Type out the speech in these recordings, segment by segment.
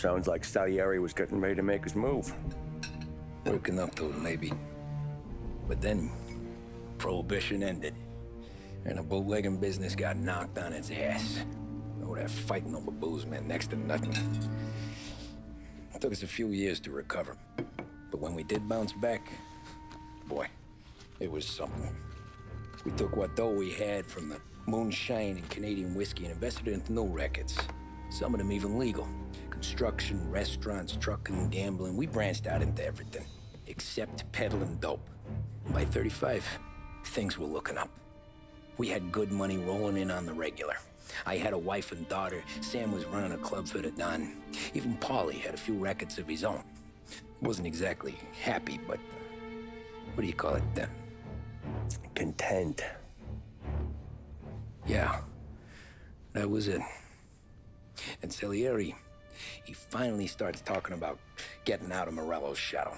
Sounds like Salieri was getting ready to make his move. Working up to it, maybe. But then, Prohibition ended, and the bootlegging business got knocked on its ass. Oh, that fighting over booze meant next to nothing. It took us a few years to recover. But when we did bounce back, boy, it was something. We took what dough we had from the moonshine and Canadian whiskey and invested it into new rackets. Some of them even legal. Construction, restaurants, trucking, gambling. We branched out into everything, except peddling dope. And by 35, things were looking up. We had good money rolling in on the regular. I had a wife and daughter. Sam was running a club for the Don. Even Paulie had a few rackets of his own. He wasn't exactly happy, but what do you call it then? Content. Yeah, that was it. And Salieri, he finally starts talking about getting out of Morello's shadow.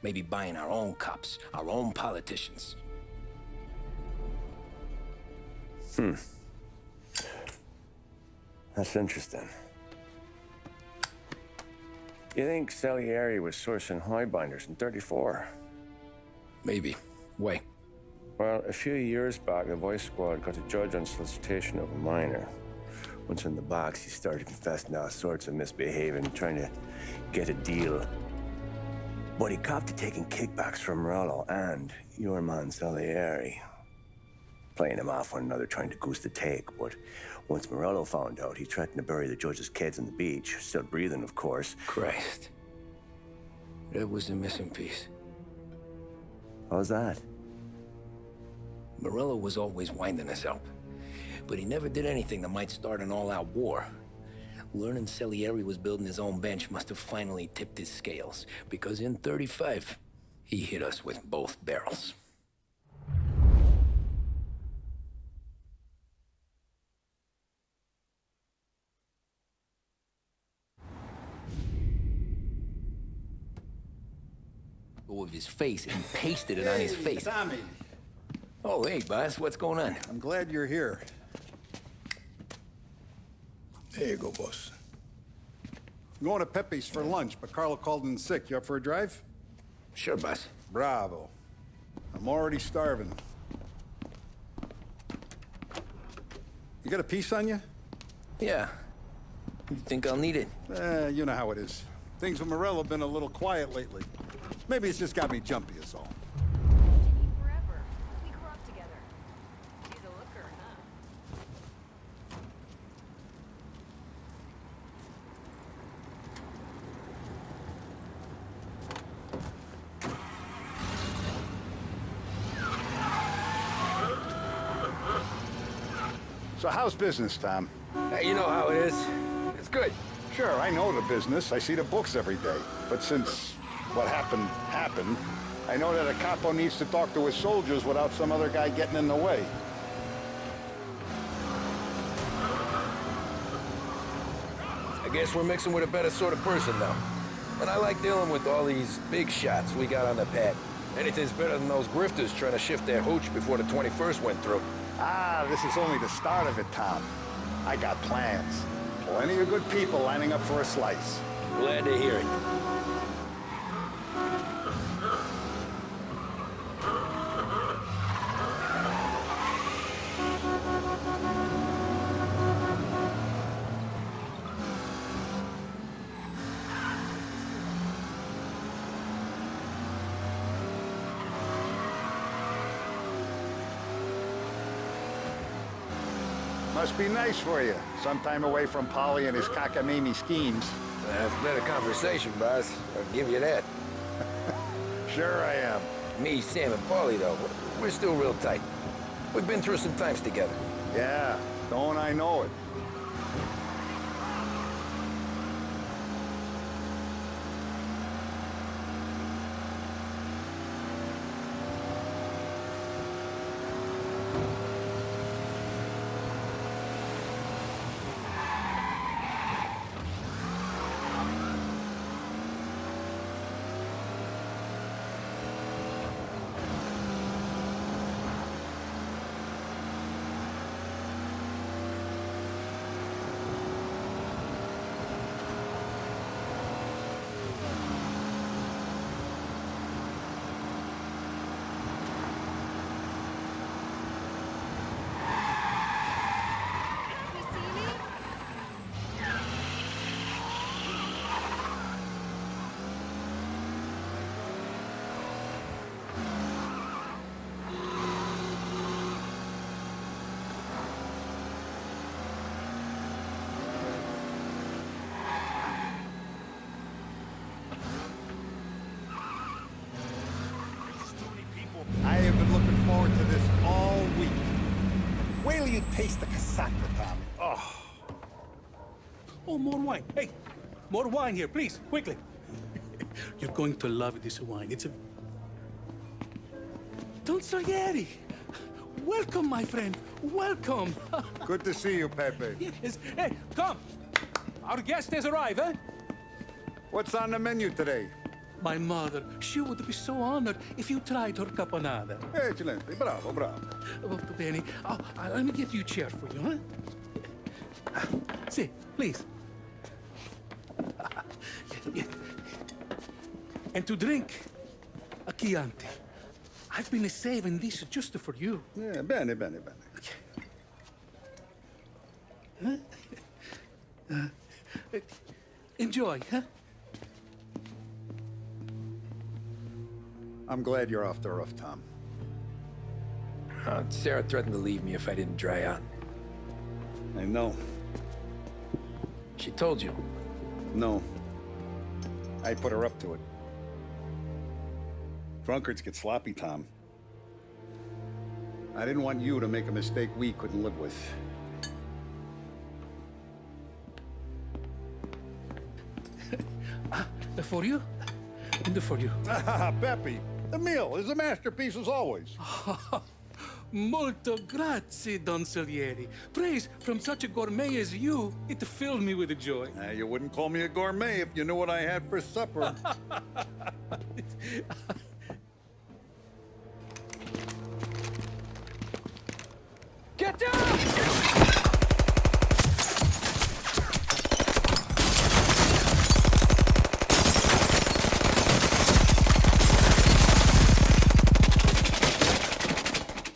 Maybe buying our own cops, our own politicians. That's interesting. You think Salieri was sourcing highbinders in 34? Maybe. Why? Well, a few years back, the Vice Squad got a judge on solicitation of a minor. Once in the box, he started confessing all sorts of misbehaving, trying to get a deal. But he copped to taking kickbacks from Morello and your man Salieri. Playing them off one another, trying to goose the take. But once Morello found out, he threatened to bury the judge's kids on the beach. Still breathing, of course. Christ. That was the missing piece. How's that? Morello was always winding us up. But he never did anything that might start an all-out war. Learning Salieri was building his own bench must have finally tipped his scales. Because in 35, he hit us with both barrels. Of his face and pasted it on his face. Tommy. Oh, hey, boss, what's going on? I'm glad you're here. There you go, boss. I'm going to Pepe's for lunch, but Carlo called in sick. You up for a drive? Sure, boss. Bravo. I'm already starving. You got a piece on you? Yeah. You think I'll need it? You know how it is. Things with Morello have been a little quiet lately. Maybe it's just got me jumpy, is all. Forever. We grew up together. She's a looker, huh? So how's business, Tom? Hey, you know how it is. It's good. Sure, I know the business. I see the books every day. But since what happened, I know that a capo needs to talk to his soldiers without some other guy getting in the way. I guess we're mixing with a better sort of person now. And I like dealing with all these big shots we got on the pad. Anything's better than those grifters trying to shift their hooch before the 21st went through. Ah, this is only the start of it, Tom. I got plans. Plenty of good people lining up for a slice. Glad to hear it. Must be nice for you. Some time away from Polly and his cockamamie schemes. That's a better conversation, boss. I'll give you that. Sure I am. Me, Sam, and Paulie, though, we're still real tight. We've been through some times together. Yeah, don't I know it. can't taste the casaca, Tom. Oh, more wine. Hey, more wine here, please, quickly. You're going to love this wine. It's a... Don Salieri! Welcome, my friend. Welcome. Good to see you, Pepe. Yes. Hey, come. Our guest has arrived, eh? What's on the menu today? My mother, she would be so honored if you tried her caponata. Excelente, bravo, bravo. Molto bene. Oh, let me get you a chair for you, huh? See, please. Yeah. And to drink, a Chianti. I've been saving this just for you. Yeah, bene, bene, bene. Enjoy, huh? I'm glad you're off the roof, Tom. Sarah threatened to leave me if I didn't dry out. I know. She told you. No. I put her up to it. Drunkards get sloppy, Tom. I didn't want you to make a mistake we couldn't live with. For you, and for you. Pepe, the meal is a masterpiece as always. Molto grazie, Don Salieri. Praise from such a gourmet as you, it filled me with joy. You wouldn't call me a gourmet if you knew what I had for supper. Get down!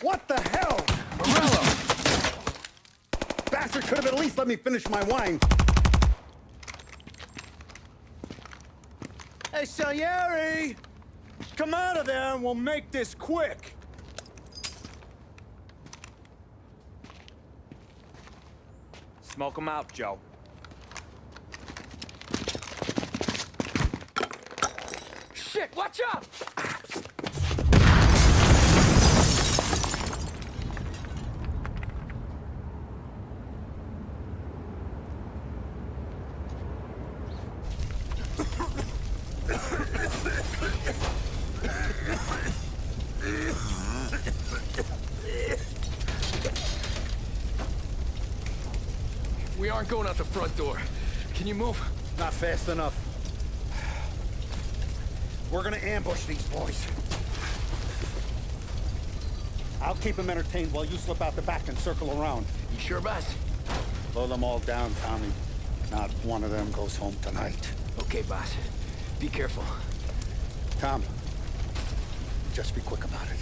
What the hell? Morello! Bastard could have at least let me finish my wine. Hey, Salieri! Come out of there and we'll make this quick. Smoke 'em out, Joe. Shit, watch out! We aren't going out the front door. Can you move? Not fast enough. We're gonna ambush these boys. I'll keep them entertained while you slip out the back and circle around. You sure, boss? Blow them all down, Tommy. Not one of them goes home tonight. Okay, boss. Be careful. Tom, just be quick about it.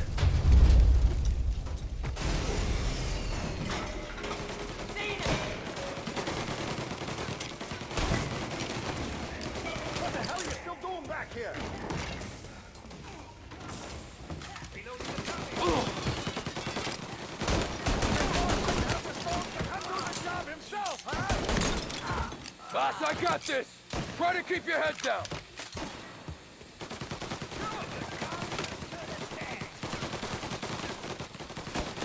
What the hell are you still doing back here? Boss, I got this! Try to keep your head down!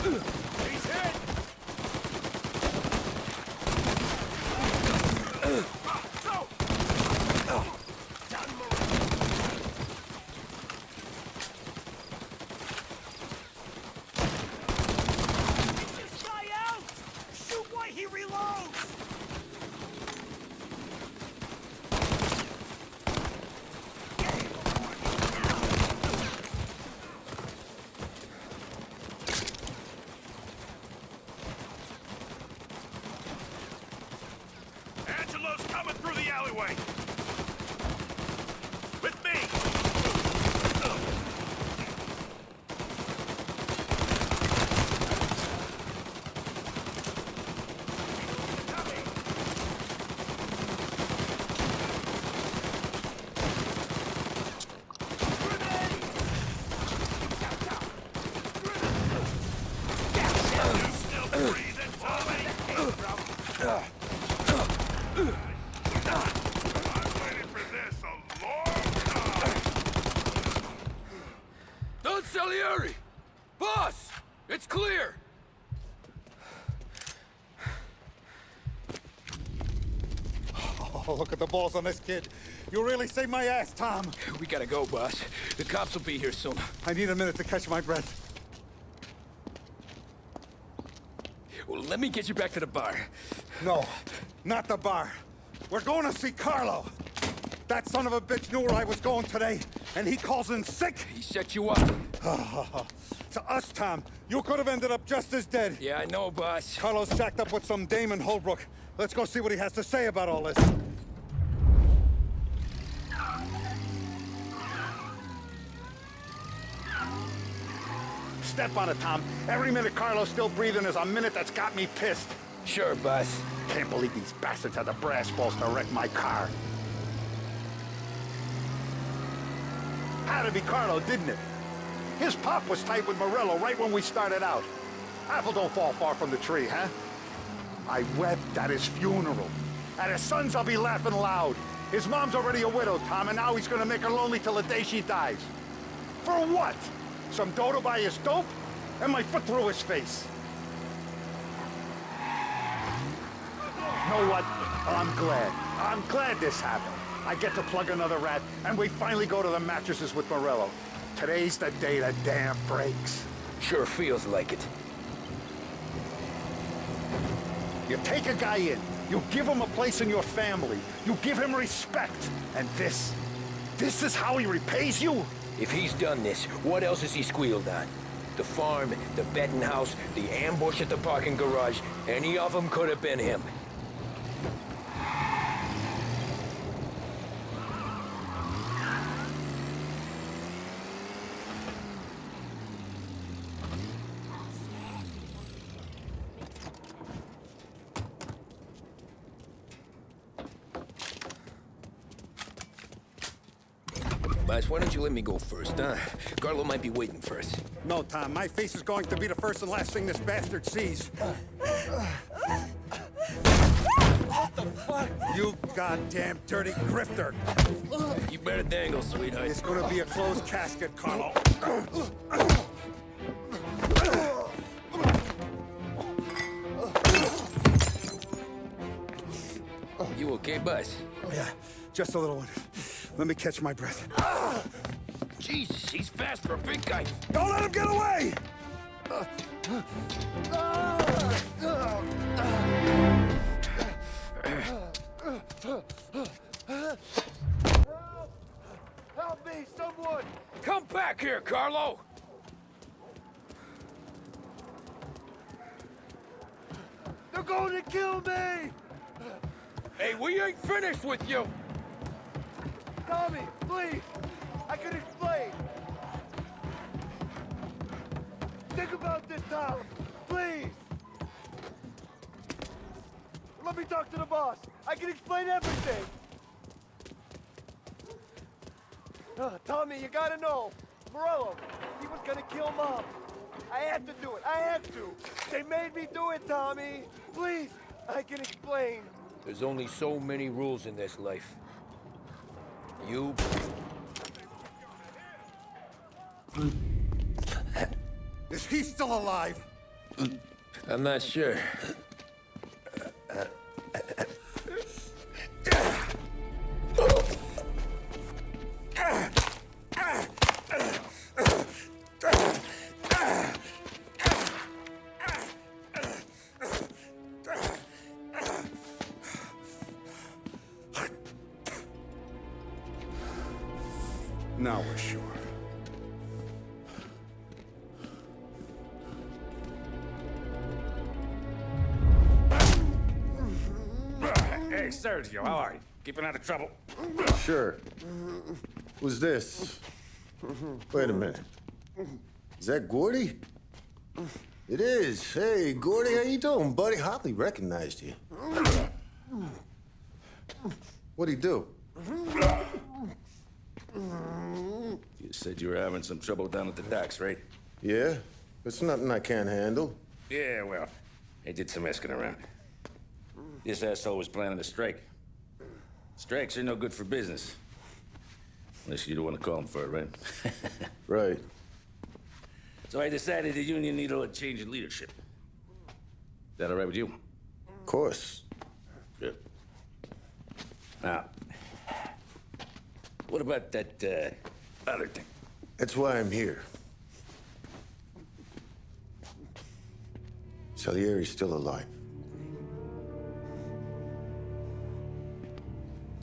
He's hit! This guy out! Shoot while he reloads! Angelo's coming through the alleyway! With me! Don Salieri! Boss! It's clear! Oh, look at the balls on this kid. You really saved my ass, Tom. We gotta go, boss. The cops will be here soon. I need a minute to catch my breath. Well, let me get you back to the bar. No, not the bar. We're going to see Carlo. That son of a bitch knew where I was going today, and he calls in sick. He set you up. To us, Tom, you could have ended up just as dead. Yeah, I know, boss. Carlo's jacked up with some dame in Holbrook. Let's go see what he has to say about all this. Step on it, Tom. Every minute Carlo's still breathing is a minute that's got me pissed. Sure, boss. Can't believe these bastards had the brass balls to wreck my car. Had to be Carlo, didn't it? His pop was tight with Morello right when we started out. Apple don't fall far from the tree, huh? I wept at his funeral. At his son's, I'll be laughing loud. His mom's already a widow, Tom, and now he's gonna make her lonely till the day she dies. For what? Some dough to buy his dope? And my foot through his face. You know what? I'm glad. I'm glad this happened. I get to plug another rat, and we finally go to the mattresses with Morello. Today's the day the dam breaks. Sure feels like it. You take a guy in, you give him a place in your family, you give him respect, and this is how he repays you? If he's done this, what else has he squealed on? The farm, the betting house, the ambush at the parking garage, any of them could have been him. Boss, why don't you let me go first, huh? Carlo might be waiting for us. No, Tom, my face is going to be the first and last thing this bastard sees. What the fuck? You goddamn dirty grifter. You better dangle, sweetheart. It's gonna be a closed casket, Carlo. You okay, boss? Yeah, just a little one. Let me catch my breath. Jesus, he's fast for a big guy. Don't let him get away! Help me, someone! Come back here, Carlo! They're going to kill me! Hey, we ain't finished with you! Tommy, please! I can explain! Think about this, Tom! Please! Let me talk to the boss! I can explain everything! Tommy, you gotta know! Morello, he was gonna kill Mom! I had to do it! I had to! They made me do it, Tommy! Please! I can explain! There's only so many rules in this life. You... Is he still alive? I'm not sure. Now we're sure. Hey, Sergio, how are you? Keeping out of trouble? Sure. Who's this? Wait a minute. Is that Gordy? It is. Hey, Gordy, how you doing, buddy? Hardly recognized you. What'd he do? You said you were having some trouble down at the docks, right? Yeah? It's nothing I can't handle. Yeah, well, I did some asking around. This asshole was planning a strike. Strikes are no good for business. Unless you don't want to call him for it, right? Right. So I decided the union needed a change in leadership. Is that all right with you? Of course. Good. Now, what about that, other thing? That's why I'm here. Salieri's still alive.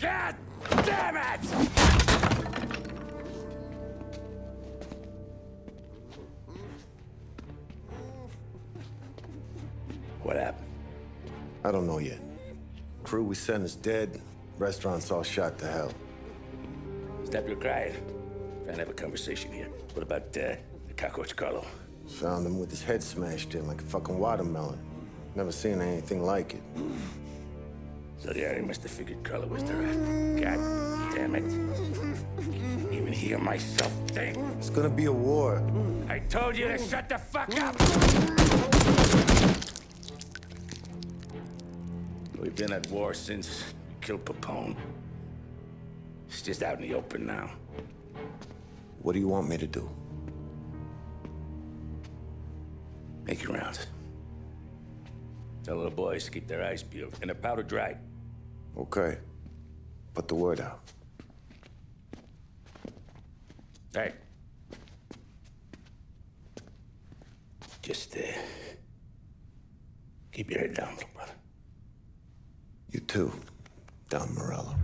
God damn it! What happened? I don't know yet. Crew we sent is dead. Restaurant's all shot to hell. Stop your crying. Trying to have a conversation here. What about, the cockroach Carlo? Found him with his head smashed in like a fucking watermelon. Never seen anything like it. Salieri must have figured Carlo was the rat. God damn it. Can't even hear myself think. It's gonna be a war. I told you to shut the fuck up! We've been at war since we killed Papone. It's just out in the open now. What do you want me to do? Make your rounds. Tell little boys to keep their eyes peeled and their powder dry. Okay. Put the word out. Hey. Just, keep your head down, little brother. You too, Don Morello.